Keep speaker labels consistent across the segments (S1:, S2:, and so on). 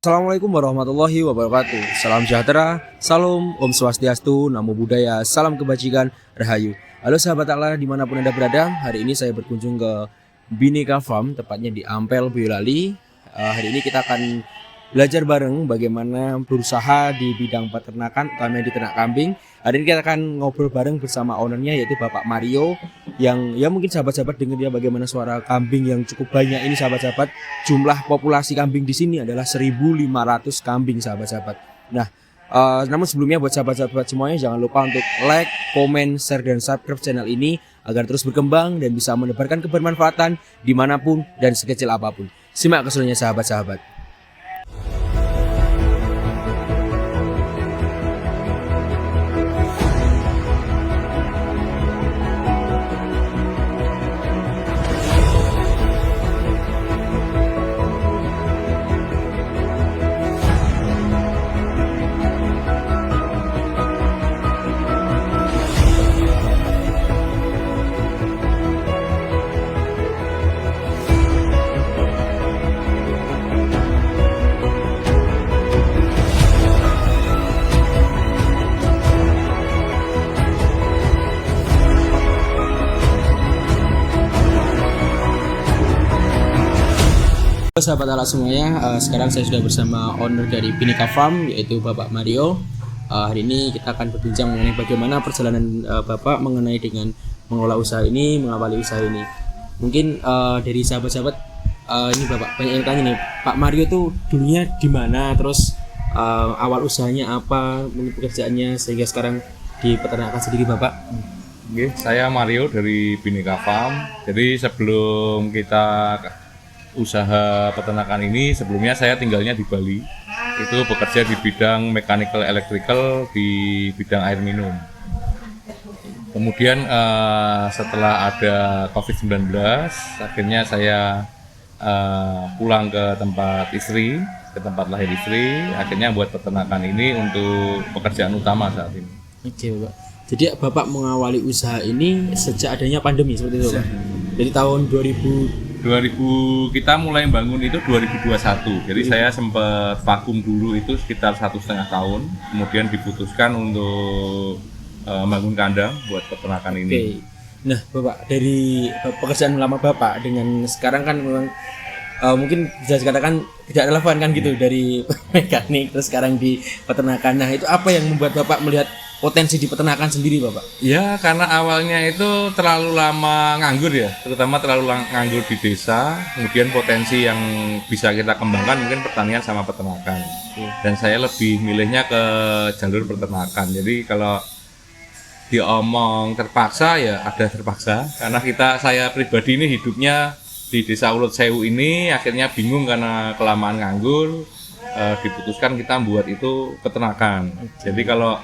S1: Assalamualaikum warahmatullahi wabarakatuh. Salam sejahtera, salam, Om Swastiastu, Namo Buddhaya, salam kebajikan, Rahayu. Halo sahabat Allah dimanapun Anda berada, hari ini saya berkunjung ke Bhinneka Farm, tepatnya di Ampel, Boyolali. Hari ini kita akan belajar bareng bagaimana berusaha di bidang peternakan, utamanya di ternak kambing. Hari ini kita akan ngobrol bareng bersama ownernya, yaitu Bapak Mario, yang ya mungkin sahabat-sahabat dengar ya bagaimana suara kambing yang cukup banyak ini sahabat-sahabat. Jumlah populasi kambing di sini adalah 1.500 kambing sahabat-sahabat. Nah, namun sebelumnya buat sahabat-sahabat semuanya jangan lupa untuk like, komen, share, dan subscribe channel ini agar terus berkembang dan bisa menebarkan kebermanfaatan dimanapun dan sekecil apapun. Simak keseruannya sahabat-sahabat. Halo sahabat Allah semuanya, sekarang saya sudah bersama owner dari Bhinneka Farm, yaitu Bapak Mario. Hari ini kita akan berbincang mengenai bagaimana perjalanan Bapak mengenai dengan mengelola usaha ini, mengawali usaha ini. Mungkin dari sahabat-sahabat ini Bapak banyak yang tanya nih, Pak Mario tuh dulunya di mana, terus awal usahanya apa, mungkin pekerjaannya sehingga sekarang di peternakan sendiri Bapak.
S2: Oke, saya Mario dari Bhinneka Farm. Jadi sebelum kita usaha peternakan ini, sebelumnya saya tinggalnya di Bali. Itu bekerja di bidang mechanical electrical di bidang air minum. Kemudian setelah ada COVID-19, akhirnya saya pulang ke tempat istri, ke tempat lahir istri. Akhirnya buat peternakan ini untuk pekerjaan utama saat ini.
S1: Oke Bapak. Jadi Bapak mengawali usaha ini sejak adanya pandemi seperti itu Pak? Jadi tahun 2000
S2: kita mulai bangun itu 2021. Jadi saya sempat vakum dulu itu sekitar 1,5 tahun. Kemudian diputuskan untuk bangun kandang buat peternakan ini.
S1: Oke. Nah Bapak, dari pekerjaan lama Bapak dengan sekarang kan memang mungkin bisa dikatakan tidak relevan kan gitu, dari mekanik terus sekarang di peternakan. Nah itu apa yang membuat Bapak melihat potensi di peternakan sendiri Bapak?
S2: Ya karena awalnya itu terlalu lama nganggur ya, terutama terlalu nganggur di desa. Kemudian potensi yang bisa kita kembangkan mungkin pertanian sama peternakan. Dan saya lebih milihnya ke jalur peternakan. Jadi kalau diomong terpaksa ya ada terpaksa, karena saya pribadi ini hidupnya di desa Ulut Sewu ini akhirnya bingung karena kelamaan nganggur. Diputuskan kita buat itu peternakan. Jadi kalau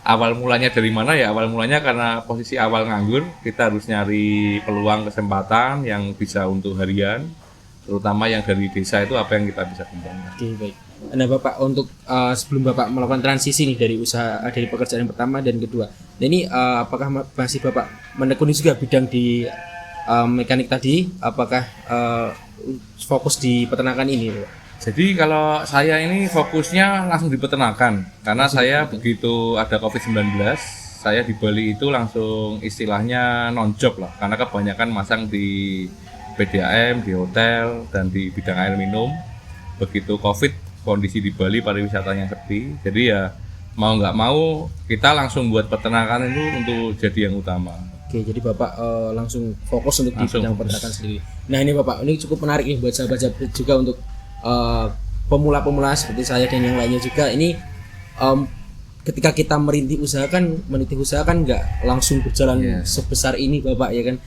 S2: awal mulanya dari mana ya? Awal mulanya karena posisi awal nganggur, kita harus nyari peluang kesempatan yang bisa untuk harian, terutama yang dari desa itu apa yang kita bisa kembangkan.
S1: Oke baik. Nah Bapak, untuk sebelum Bapak melakukan transisi nih dari usaha, dari pekerjaan yang pertama dan kedua, nah ini apakah masih Bapak menekuni juga bidang di mekanik tadi? Apakah fokus di peternakan ini Bapak?
S2: Jadi kalau saya ini fokusnya langsung di peternakan, karena saya begitu ada COVID-19, saya di Bali itu langsung istilahnya non-job lah, karena kebanyakan masang di PDAM, di hotel, dan di bidang air minum. Begitu COVID, kondisi di Bali pariwisatanya sepi, jadi ya mau nggak mau kita langsung buat peternakan itu untuk jadi yang utama.
S1: Oke, jadi Bapak langsung fokus untuk di bidang peternakan sendiri. Nah ini Bapak, ini cukup menarik nih buat sahabat-sahabat juga untuk pemula-pemula seperti saya dan yang lainnya juga. Ini ketika kita meniti usaha kan nggak langsung berjalan sebesar ini Bapak ya kan.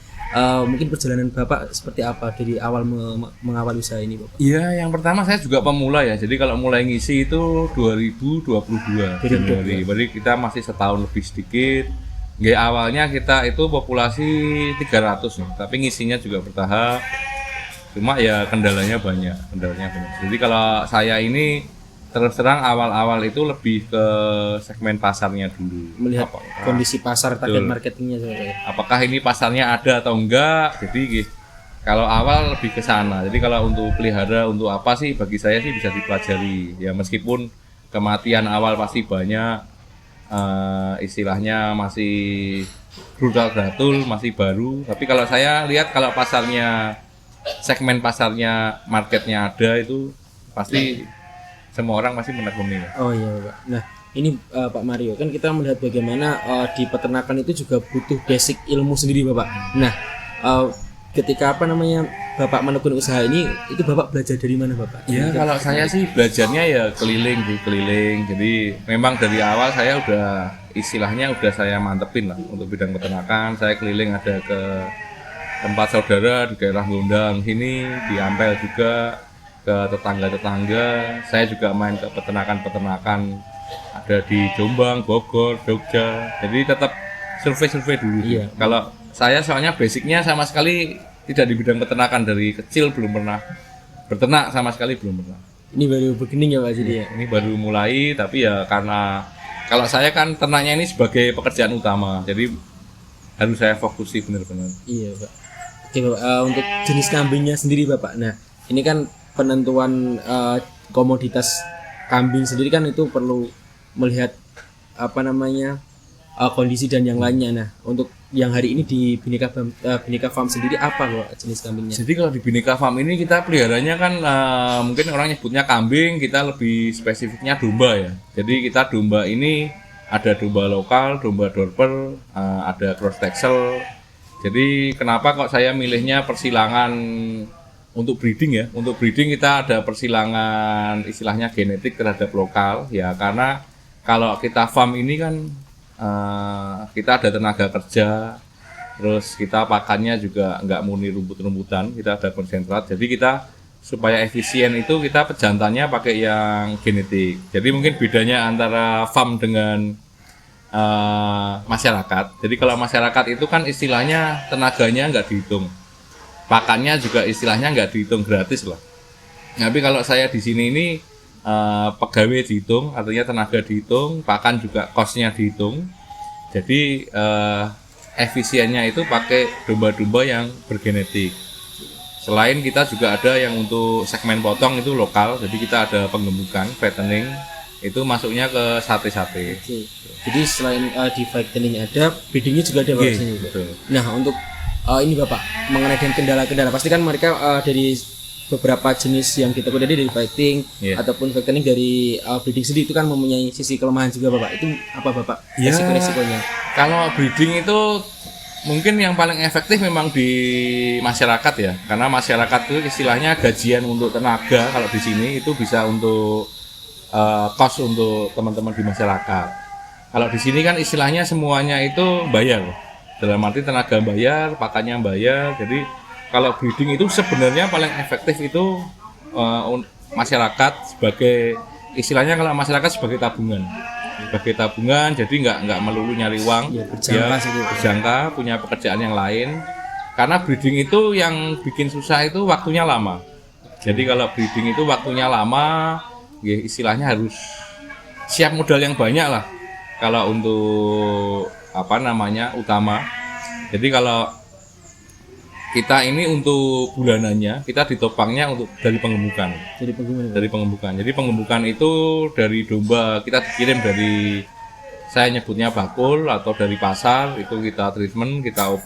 S1: Mungkin perjalanan Bapak seperti apa dari awal mengawal usaha ini Bapak?
S2: Iya, yang pertama saya juga pemula ya. Jadi kalau mulai ngisi itu 2022 Januari. Jadi kita masih setahun lebih sedikit. Awalnya kita itu populasi 300 nih, tapi ngisinya juga bertahap. Cuma ya kendalanya banyak. Jadi kalau saya ini terus terang awal-awal itu lebih ke segmen pasarnya dulu.
S1: Melihat kondisi pasar, target marketingnya.
S2: Apakah ini pasarnya ada atau enggak? Jadi Kalau awal lebih ke sana. Jadi kalau untuk pelihara untuk apa sih bagi saya sih bisa dipelajari. Ya meskipun kematian awal pasti banyak, istilahnya masih brutal gratul, masih baru. Tapi kalau saya lihat kalau pasarnya, segmen pasarnya, marketnya ada itu pasti semua orang pasti menekuni.
S1: Oh iya Pak. Nah ini Pak Mario, kan kita melihat bagaimana di peternakan itu juga butuh basic ilmu sendiri Bapak. Nah ketika Bapak menekuni usaha ini, itu Bapak belajar dari mana Bapak?
S2: Ya kalau saya sih belajarnya ya keliling. Jadi memang dari awal saya udah istilahnya udah saya mantepin lah untuk bidang peternakan. Saya keliling ada ke tempat saudara di daerah Gondang sini, di Ampel juga, ke tetangga-tetangga. Saya juga main ke peternakan ada di Jombang, Bogor, Jogja. Jadi tetap survei dulu.
S1: Iya.
S2: Kalau saya soalnya basicnya sama sekali tidak di bidang peternakan, dari kecil belum pernah berternak sama sekali, belum pernah.
S1: Ini baru beginning ya Pak jadi ya.
S2: Ini baru mulai, tapi ya karena kalau saya kan ternaknya ini sebagai pekerjaan utama, jadi harus saya fokusi benar-benar.
S1: Iya Pak. Oke Bapak, untuk jenis kambingnya sendiri Bapak. Nah ini kan penentuan komoditas kambing sendiri kan itu perlu melihat kondisi dan yang lainnya. Nah untuk yang hari ini di Bhinneka Farm sendiri apa Bapak jenis kambingnya?
S2: Jadi kalau di Bhinneka Farm ini kita peliharanya kan mungkin orang nyebutnya kambing, kita lebih spesifiknya domba ya. Jadi kita domba ini ada domba lokal, domba dorper, ada cross Texel. Jadi kenapa kok saya milihnya persilangan untuk breeding ya? Untuk breeding kita ada persilangan istilahnya genetik terhadap lokal ya, karena kalau kita farm ini kan kita ada tenaga kerja, terus kita pakannya juga nggak murni rumput-rumputan, kita ada konsentrat. Jadi kita supaya efisien itu kita pejantannya pakai yang genetik. Jadi mungkin bedanya antara farm dengan masyarakat. Jadi kalau masyarakat itu kan istilahnya tenaganya nggak dihitung, pakannya juga istilahnya nggak dihitung, gratis lah. Tapi kalau saya di sini ini pegawai dihitung, artinya tenaga dihitung, pakan juga cost-nya dihitung. Jadi efisiennya itu pakai domba-domba yang bergenetik. Selain kita juga ada yang untuk segmen potong itu lokal, jadi kita ada penggemukan, fattening, itu masuknya ke sate-sate.
S1: Oke. Jadi selain di fattening ada, breedingnya juga ada Bapak sini.
S2: Betul.
S1: Nah untuk ini Bapak mengenai dengan kendala-kendala, pasti kan mereka dari beberapa jenis yang kita kuliah dari fighting ataupun fattening dari breeding sendiri itu kan mempunyai sisi kelemahan juga Bapak. Itu apa Bapak resiko-resikonya?
S2: Kalau breeding itu mungkin yang paling efektif memang di masyarakat ya, karena masyarakat itu istilahnya gajian untuk tenaga. Kalau di sini itu bisa untuk cost untuk teman-teman di masyarakat. Kalau di sini kan istilahnya semuanya itu bayar, dalam arti tenaga bayar, pakannya bayar. Jadi kalau breeding itu sebenarnya paling efektif itu masyarakat sebagai istilahnya, kalau masyarakat sebagai tabungan, jadi nggak melulu nyari uang, berjangka, punya pekerjaan yang lain. Karena breeding itu yang bikin susah itu waktunya lama. Jadi kalau breeding itu waktunya lama, ya istilahnya harus siap modal yang banyak lah kalau untuk utama. Jadi kalau kita ini untuk bulanannya kita ditopangnya dari pengemukan. Jadi pengemukan itu dari domba kita dikirim dari, saya nyebutnya bakul atau dari pasar, itu kita treatment, kita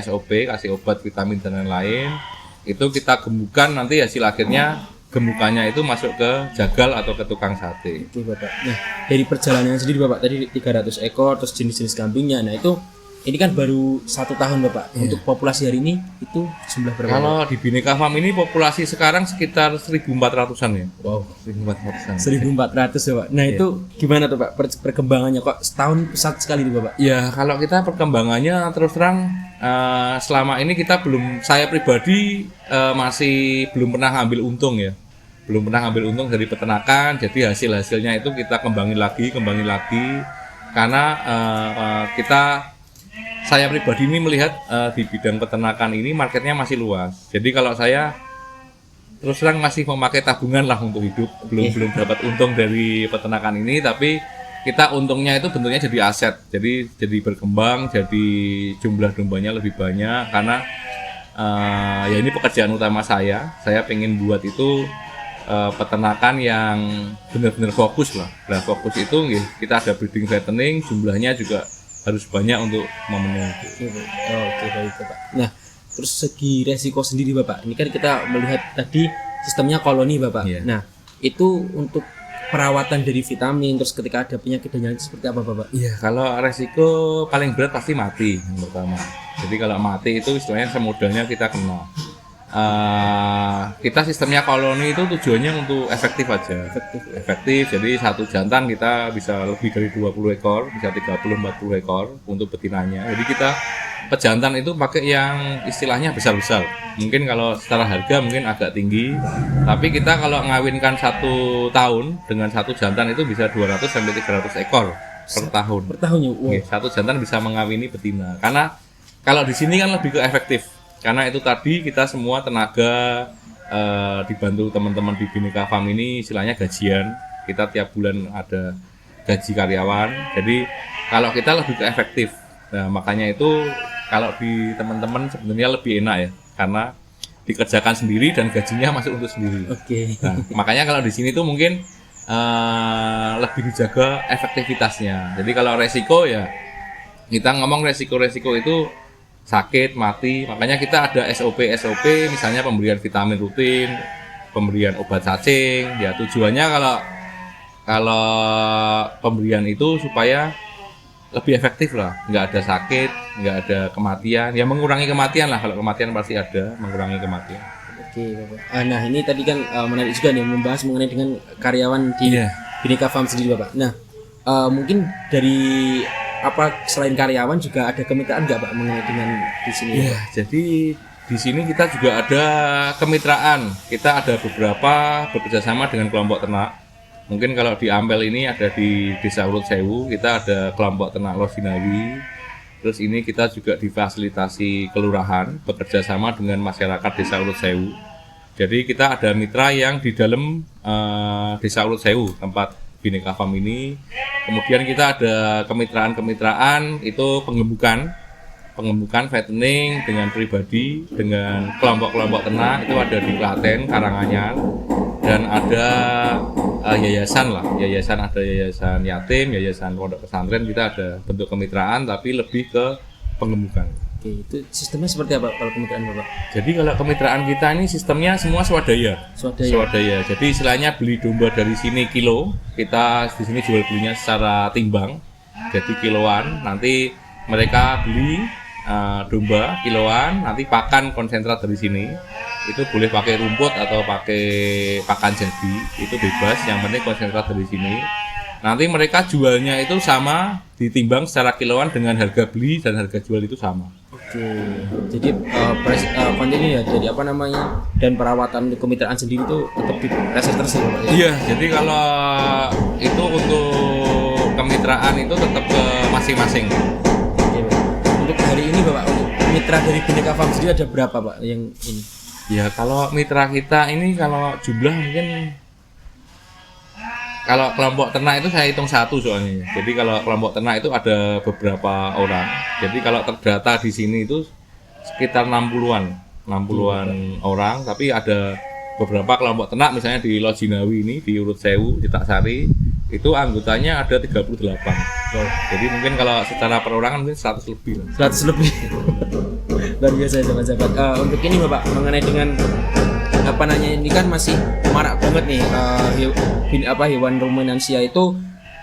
S2: SOP, kasih obat, vitamin dan lain-lain. Itu kita gemukan, nanti hasil akhirnya gemukannya itu masuk ke jagal atau ke tukang sate.
S1: Oke Bapak. Nah dari perjalanan sendiri Bapak tadi 300 ekor, terus jenis-jenis kambingnya. Nah itu ini kan baru 1 tahun Bapak. Untuk populasi hari ini itu jumlah berapa?
S2: Kalau di Bhinneka Farm ini populasi sekarang sekitar 1.400-an ya.
S1: Wow,
S2: 1.400-an.
S1: 1.400 ya Pak. Nah itu gimana tuh Pak perkembangannya, kok setahun pesat sekali nih Bapak?
S2: Ya kalau kita perkembangannya terus terang selama ini kita saya pribadi masih belum pernah ngambil untung ya. Belum pernah ngambil untung dari peternakan, jadi hasilnya itu kita kembangin lagi karena saya pribadi ini melihat di bidang peternakan ini marketnya masih luas. Jadi kalau saya terus terang masih memakai tabungan lah untuk hidup, belum dapat untung dari peternakan ini, tapi kita untungnya itu bentuknya jadi aset, jadi berkembang, jadi jumlah dombanya lebih banyak karena ya ini pekerjaan utama saya pengen buat itu peternakan yang benar-benar fokus lah. Nah fokus itu kita ada breeding fattening, jumlahnya juga harus banyak untuk memenuhi.
S1: Oke, baik Bapak. Nah, terus segi resiko sendiri Bapak, ini kan kita melihat tadi sistemnya koloni Bapak.
S2: Iya.
S1: Nah, itu untuk perawatan dari vitamin, terus ketika ada penyakit dan lain seperti apa Bapak?
S2: Iya, kalau resiko paling berat pasti mati yang pertama. Jadi kalau mati itu istilahnya semodalnya kita kena. Kita sistemnya koloni itu tujuannya untuk efektif aja. Efektif, jadi satu jantan kita bisa lebih dari 20 ekor, bisa 30-40 ekor untuk betinanya. Jadi kita pejantan itu pakai yang istilahnya besar-besar. Mungkin kalau secara harga mungkin agak tinggi, tapi kita kalau ngawinkan 1 tahun dengan satu jantan itu bisa 200-300 ekor per tahun.
S1: Per tahun ya? Wow.
S2: Satu jantan bisa mengawini betina. Karena kalau di sini kan lebih ke efektif. Karena itu tadi kita semua tenaga dibantu teman-teman di Bhinneka Farm ini istilahnya gajian. Kita tiap bulan ada gaji karyawan. Jadi kalau kita lebih ke efektif. Nah, makanya itu kalau di teman-teman sebenarnya lebih enak ya. Karena dikerjakan sendiri dan gajinya masuk untuk sendiri.
S1: Oke.
S2: Nah, makanya kalau di sini tuh mungkin lebih dijaga efektivitasnya. Jadi kalau resiko ya kita ngomong resiko-resiko itu sakit, mati, makanya kita ada SOP misalnya pemberian vitamin rutin, pemberian obat cacing. Ya tujuannya kalau pemberian itu supaya lebih efektif lah, nggak ada sakit, nggak ada kematian, ya mengurangi kematian lah. Kalau kematian pasti ada, mengurangi kematian.
S1: Oke Bapak. Nah ini tadi kan menarik juga nih membahas mengenai dengan karyawan di Bhinneka Farm sendiri Bapak. Nah mungkin dari selain karyawan juga ada kemitraan nggak Pak mengenai dengan di sini?
S2: Iya, jadi di sini kita juga ada kemitraan. Kita ada beberapa bekerjasama dengan kelompok ternak. Mungkin kalau di Ampel ini ada di Desa Urut Sewu, kita ada kelompok ternak Losinawi. Terus ini kita juga difasilitasi kelurahan bekerjasama dengan masyarakat Desa Urut Sewu. Jadi kita ada mitra yang di dalam Desa Urut Sewu, tempat Bhinneka Farm ini. Kemudian kita ada kemitraan itu pengembukan fattening dengan pribadi, dengan kelompok-kelompok ternak itu ada di Klaten, Karanganyar, dan ada yayasan ada yayasan yatim, yayasan pondok pesantren. Kita ada bentuk kemitraan tapi lebih ke pengembukan.
S1: Oke, itu sistemnya seperti apa kalau kemitraan Bapak?
S2: Jadi kalau kemitraan kita ini sistemnya semua swadaya. Jadi istilahnya beli domba dari sini kilo, kita di sini jual belinya secara timbang. Jadi kiloan, nanti mereka beli domba kiloan, nanti pakan konsentrat dari sini. Itu boleh pakai rumput atau pakai pakan jadi, itu bebas, yang penting konsentrat dari sini. Nanti mereka jualnya itu sama, ditimbang secara kiloan dengan harga beli dan harga jual itu sama.
S1: Oke, jadi kontennya ya, jadi dan perawatan untuk kemitraan sendiri itu tetap di reset terus ya Pak?
S2: Iya, jadi kalau itu untuk kemitraan itu tetap ke masing-masing.
S1: Oke, untuk hari ini Bapak, untuk mitra dari Bhinneka Farm sendiri ada berapa Pak yang ini?
S2: Ya kalau mitra kita ini kalau jumlah mungkin, kalau kelompok ternak itu saya hitung satu soalnya. Jadi kalau kelompok ternak itu ada beberapa orang. Jadi kalau terdata di sini itu sekitar 60-an orang. Tapi ada beberapa kelompok ternak misalnya di Losinawi ini, di Urut Sewu, di Taksari, itu anggotanya ada 38. Jadi mungkin kalau secara perorangan mungkin 100 lebih.
S1: 100 lebih. Luar biasa sahabat-sahabat. Untuk ini Bapak mengenai dengan ini kan masih marak banget nih hewan ruminansia itu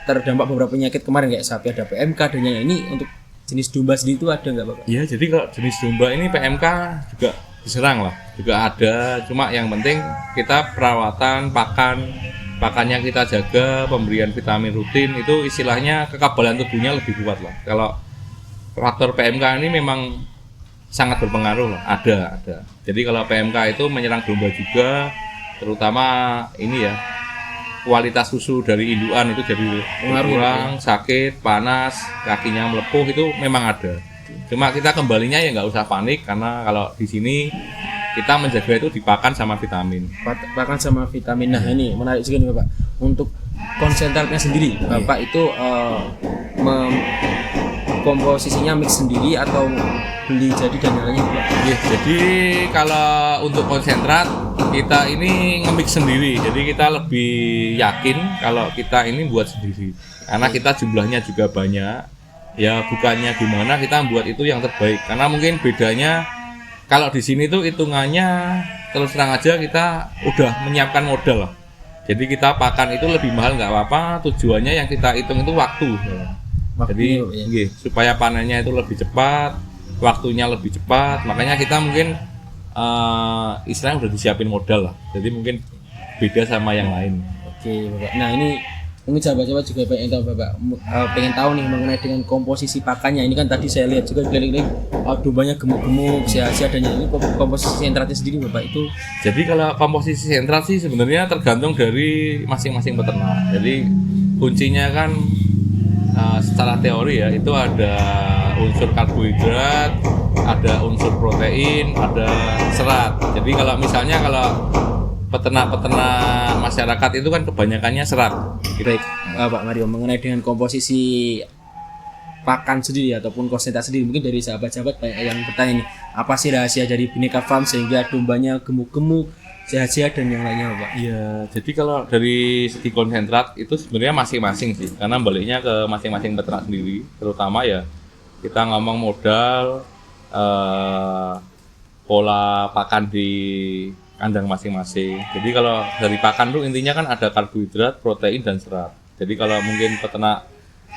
S1: terdampak beberapa penyakit kemarin kayak sapi ada PMK dan yang ini. Untuk jenis domba sendiri itu ada nggak Bapak?
S2: Iya, jadi kalau jenis domba ini PMK juga diserang lah, juga ada. Cuma yang penting kita perawatan pakannya kita jaga, pemberian vitamin rutin, itu istilahnya kekebalan tubuhnya lebih kuat lah. Kalau faktor PMK ini memang sangat berpengaruh lah, ada. Jadi kalau PMK itu menyerang domba juga, terutama ini ya, kualitas susu dari indukan itu jadi kurang, sakit, panas, kakinya melepuh, itu memang ada. Cuma kita kembalinya ya nggak usah panik, karena kalau di sini kita menjaga itu dipakan sama vitamin.
S1: Pakan sama vitamin. Nah ini menarik juga nih Bapak. Untuk konsentratnya sendiri, Bapak itu komposisinya mix sendiri atau beli jadi dan lainnya Pak?
S2: Iya, jadi kalau untuk konsentrat kita ini nge-mix sendiri. Jadi kita lebih yakin kalau kita ini buat sendiri. Karena kita jumlahnya juga banyak. Ya bukannya gimana kita buat itu yang terbaik. Karena mungkin bedanya kalau di sini tuh hitungannya terus terang aja kita udah menyiapkan modal lah. Jadi kita pakan itu lebih mahal nggak apa-apa. Tujuannya yang kita hitung itu waktu. Jadi
S1: ya.
S2: supaya panennya itu lebih cepat, waktunya lebih cepat. Makanya kita mungkin istilahnya udah disiapin modal lah. Jadi mungkin beda sama yang lain.
S1: Oke Bapak. Nah ini mungkin sahabat-sahabat juga pengen tahu Bapak, pengen tahu nih mengenai dengan komposisi pakannya. Ini kan tadi saya lihat juga keliling-keliling, dombanya gemuk-gemuk, sehat-sehat, dan ini komposisi sentratnya sendiri Bapak itu.
S2: Jadi kalau komposisi sentrat sih sebenarnya tergantung dari masing-masing peternak. Jadi kuncinya kan secara teori ya itu ada unsur karbohidrat, ada unsur protein, ada serat. Jadi kalau misalnya kalau peternak-peternak masyarakat itu kan kebanyakannya serat.
S1: Baik, Pak Mario, mengenai dengan komposisi pakan sendiri ataupun konsentrat sendiri, mungkin dari sahabat-sahabat banyak yang bertanya nih, apa sih rahasia dari Bhinneka Farm sehingga dombanya gemuk-gemuk, sehat-sehat dan yang lainnya Pak?
S2: Iya, jadi kalau dari segi konsentrat itu sebenarnya masing-masing sih, karena baliknya ke masing-masing peternak sendiri. Terutama ya kita ngomong modal, pola pakan di kandang masing-masing. Jadi kalau dari pakan tuh intinya kan ada karbohidrat, protein dan serat. Jadi kalau mungkin peternak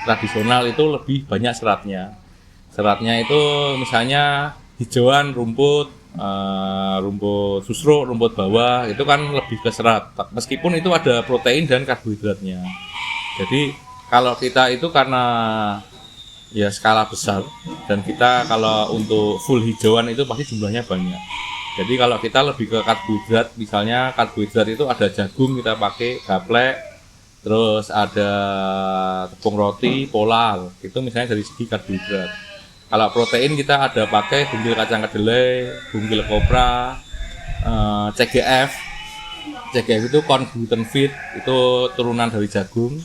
S2: tradisional itu lebih banyak seratnya. Seratnya itu misalnya hijauan, rumput, rumput susruk, rumput bawah itu kan lebih ke serat. Meskipun itu ada protein dan karbohidratnya. Jadi kalau kita itu karena ya skala besar dan kita kalau untuk full hijauan itu pasti jumlahnya banyak. Jadi kalau kita lebih ke karbohidrat, misalnya karbohidrat itu ada jagung kita pakai, gaplek, terus ada tepung roti, polar, itu misalnya dari segi karbohidrat. Kalau protein kita ada pakai bungkil kacang kedelai, bungkil kopra, CGF. CGF itu corn gluten feed, itu turunan dari jagung.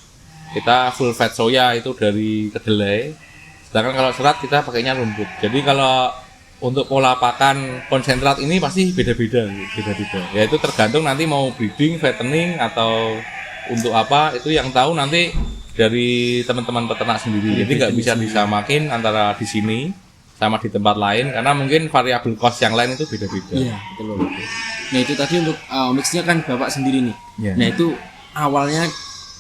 S2: Kita full fat soya itu dari kedelai. Sedangkan kalau serat kita pakainya rumput. Jadi kalau untuk pola pakan konsentrat ini pasti beda-beda. Ya itu tergantung nanti mau breeding, fattening atau untuk apa itu yang tahu nanti dari teman-teman peternak sendiri. Jadi nggak bisa disamakin antara di sini sama di tempat lain karena mungkin variabel cost yang lain itu beda-beda.
S1: Iya, betul. Nah itu tadi untuk mixnya kan Bapak sendiri nih.
S2: Iya.
S1: Nah itu awalnya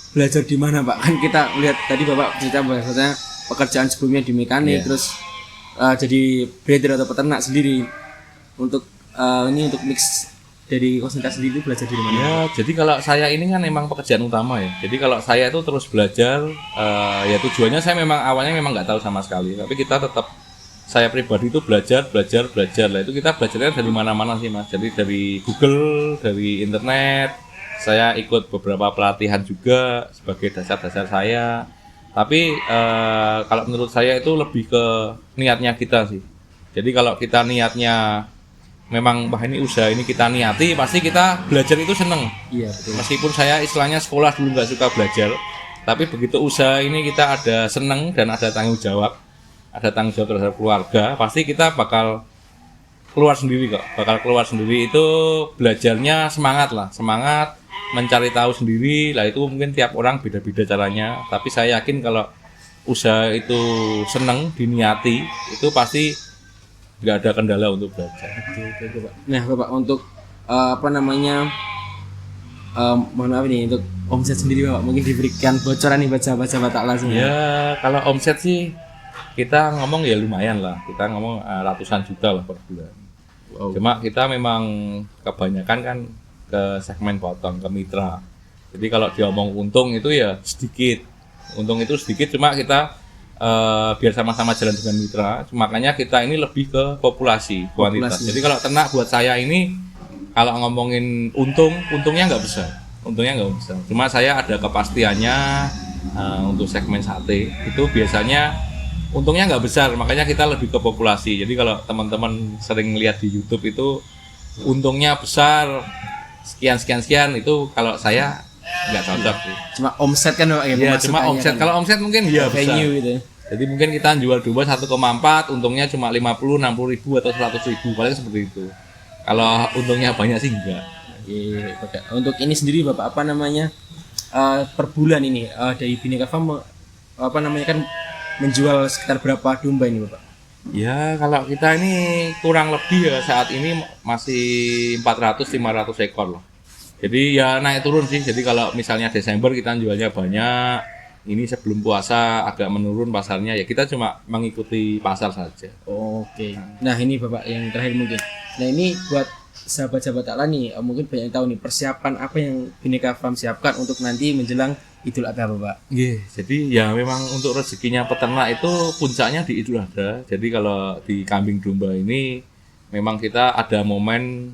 S1: belajar di mana Pak? Kan kita lihat tadi Bapak cerita bahwasanya pekerjaan sebelumnya di mekanik, terus jadi breeder atau peternak sendiri. Untuk ini untuk mix dari konsentrat sendiri itu belajar di mana?
S2: Ya, jadi kalau saya ini kan memang pekerjaan utama ya. Jadi kalau saya itu terus belajar, ya tujuannya saya memang awalnya memang nggak tahu sama sekali. Tapi kita tetap, saya pribadi itu belajar. Lah itu kita belajarnya dari mana-mana sih Mas. Jadi dari Google, dari internet. Saya ikut beberapa pelatihan juga sebagai dasar-dasar saya. Tapi kalau menurut saya itu lebih ke niatnya kita sih. Jadi kalau kita niatnya memang ini usaha ini kita niati, pasti kita belajar itu seneng.
S1: Iya betul.
S2: Meskipun saya istilahnya sekolah dulu nggak suka belajar, tapi begitu usaha ini kita ada seneng dan ada tanggung jawab terhadap keluarga, pasti kita bakal keluar sendiri kok. Bakal keluar sendiri itu belajarnya semangat mencari tahu sendiri lah, itu mungkin tiap orang beda-beda caranya, tapi saya yakin kalau usaha itu seneng diniati itu pasti nggak ada kendala untuk belajar.
S1: Oke, Pak. Nah Bapak untuk mohon maaf nih untuk omset sendiri Bapak, mungkin diberikan bocoran nih buat sahabat-sahabat tak langsung.
S2: Ya kalau omset sih kita ngomong ya lumayan lah, kita ngomong ratusan juta lah per bulan.
S1: Wow.
S2: Cuma kita memang kebanyakan kan ke segmen potong, ke mitra. Jadi kalau diomong untung itu ya sedikit. Untung itu sedikit, cuma kita biar sama-sama jalan dengan mitra. Makanya kita ini lebih ke populasi, kuantitas. Jadi kalau ternak buat saya ini, kalau ngomongin untungnya nggak besar. Cuma saya ada kepastiannya untuk segmen sate. Itu biasanya untungnya nggak besar, makanya kita lebih ke populasi. Jadi kalau teman-teman sering lihat di YouTube itu untungnya besar, sekian itu kalau saya nggak cocok sih.
S1: Cuma omset kan Pak ya?
S2: Iya, cuma omset.
S1: Kan?
S2: Kalau omset mungkin ya besar.
S1: Venue gitu.
S2: Jadi mungkin kita jual domba 1,4, untungnya cuma 50, 60 ribu atau 100 ribu, paling seperti itu. Kalau untungnya banyak sih enggak.
S1: Oke, Bapak. Untuk ini sendiri Bapak apa namanya per bulan ini dari Bhinneka Farm apa namanya kan menjual sekitar berapa domba ini Bapak?
S2: Ya kalau kita ini kurang lebih ya saat ini masih 400-500 ekor lah. Jadi ya naik turun sih. Jadi kalau misalnya Desember kita jualnya banyak, ini sebelum puasa agak menurun pasarnya, ya kita cuma mengikuti pasar saja.
S1: Oke. Nah ini Bapak yang terakhir mungkin. Nah ini buat sahabat-sahabat Allah nih, mungkin banyak yang tahu nih persiapan apa yang Bhinneka Farm siapkan untuk nanti menjelang Idul Adha Bapak.
S2: Jadi ya memang untuk rezekinya peternak itu puncaknya di Idul Adha. Jadi kalau di kambing domba ini memang kita ada momen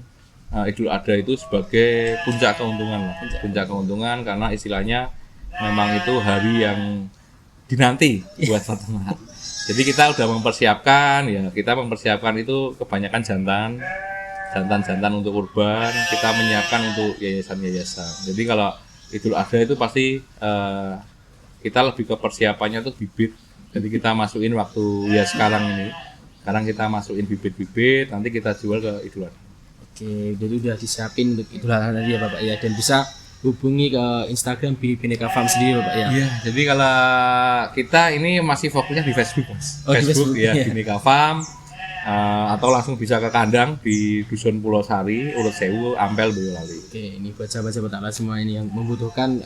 S2: Idul Adha itu sebagai puncak keuntungan lah. Puncak keuntungan karena istilahnya memang itu hari yang dinanti buat peternak. Jadi kita udah mempersiapkan, ya kita mempersiapkan itu kebanyakan jantan untuk kurban, kita menyiapkan untuk yayasan-yayasan. Jadi kalau Idul Adha itu pasti kita lebih ke persiapannya tuh bibit. Jadi kita masukin waktu ya sekarang ini. Sekarang kita masukin bibit-bibit, nanti kita jual ke Idul Adha.
S1: Oke, jadi udah disiapin untuk Idul Adha tadi ya Bapak ya, dan bisa hubungi ke Instagram Bhinneka Farm sendiri Bapak ya.
S2: Iya, jadi kalau kita ini masih fokusnya di Facebook Mas.
S1: Oh, di
S2: Facebook
S1: Facebook,
S2: ya,
S1: iya.
S2: Bhinneka Farm. Atau langsung bisa ke kandang di Dusun Pulau Sari, Urut Sewu, Ampel, Boyolali.
S1: Oke, ini buat sahabat-sahabat Allah semua ini yang membutuhkan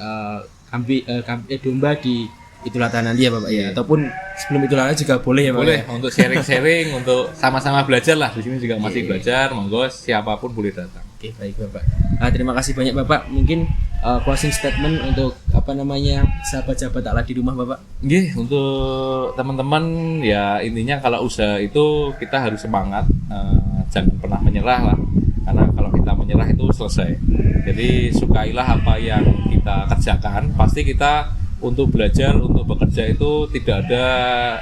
S1: domba di Idul Adha nanti ya Bapak ya, ataupun sebelum Idul Adha juga boleh ya Bapak.
S2: Boleh
S1: Ya?
S2: untuk sharing-sharing, untuk sama-sama belajar lah. Di sini juga masih belajar, monggo siapapun boleh datang.
S1: Oke, baik Bapak. Terima kasih banyak Bapak. Mungkin closing statement untuk apa namanya sahabat-sahabat Allah di rumah Bapak.
S2: Nggih, untuk teman-teman ya intinya kalau usaha itu kita harus semangat, jangan pernah menyerah lah. Karena kalau kita menyerah itu selesai. Jadi sukailah apa yang kita kerjakan. Pasti kita untuk belajar, untuk bekerja itu tidak ada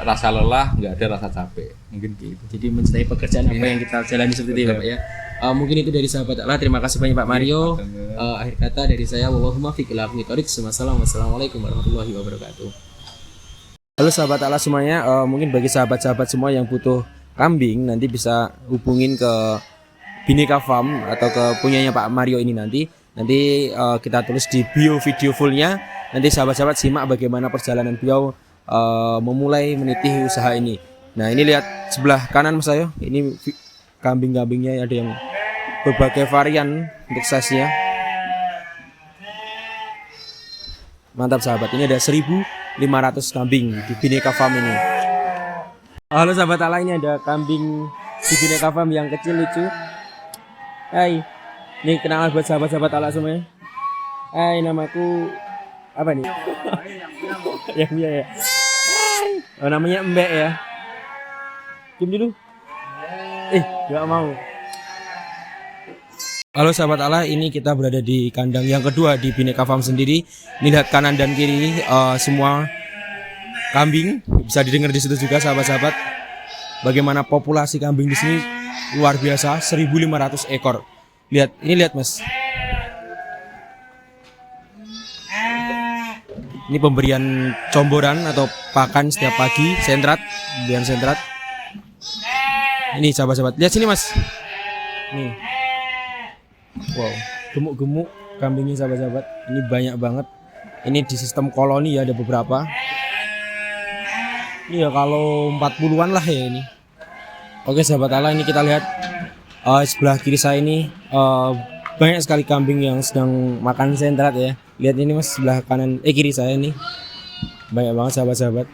S2: rasa lelah, nggak ada rasa capek. Mungkin gitu.
S1: Jadi mencintai pekerjaan apa yang kita jalani seperti itu Bapak ya. Mungkin itu dari sahabat Allah. Terima kasih banyak Pak Mario. Akhir kata dari saya, wallahumma fiqh ila Wassalamualaikum warahmatullahi wabarakatuh. Halo sahabat Allah semuanya, mungkin bagi sahabat-sahabat semua yang butuh kambing nanti bisa hubungin ke Bhinneka Farm atau ke punyanya Pak Mario ini nanti kita tulis di bio video fullnya. Nanti sahabat-sahabat simak bagaimana perjalanan beliau memulai meniti usaha ini. Nah ini lihat sebelah kanan Mas Ayo, ini kambing-kambingnya ada yang berbagai varian untuk size-nya. Mantap sahabat, ini ada 1.500 kambing di Bhinneka Farm ini. Halo sahabat Allah, ini ada kambing di Bhinneka Farm yang kecil lucu. Hai, ini kenalan buat sahabat-sahabat Allah semuanya. Hai, namaku apa nih? Yang punya ya. Oh, namanya Mbak ya. Diam dulu. Gak mau. Halo sahabat Allah, ini kita berada di kandang yang kedua di Bhinneka Farm sendiri. Ini lihat kanan dan kiri semua kambing, bisa didengar di situ juga sahabat-sahabat. Bagaimana populasi kambing di sini luar biasa, 1.500 ekor. Lihat, ini lihat Mas. Ini pemberian comboran atau pakan setiap pagi, sentrat, pemberian sentrat. Ini sahabat-sahabat, lihat sini Mas. Nih. Wow, gemuk-gemuk kambingnya sahabat-sahabat. Ini banyak banget. Ini di sistem koloni ya, ada beberapa. Ini ya kalau 40-an lah ya ini. Oke sahabat Allah, ini kita lihat sebelah kiri saya ini banyak sekali kambing yang sedang makan sentrat ya. Lihat ini Mas, sebelah kanan kiri saya ini. Banyak banget sahabat-sahabat.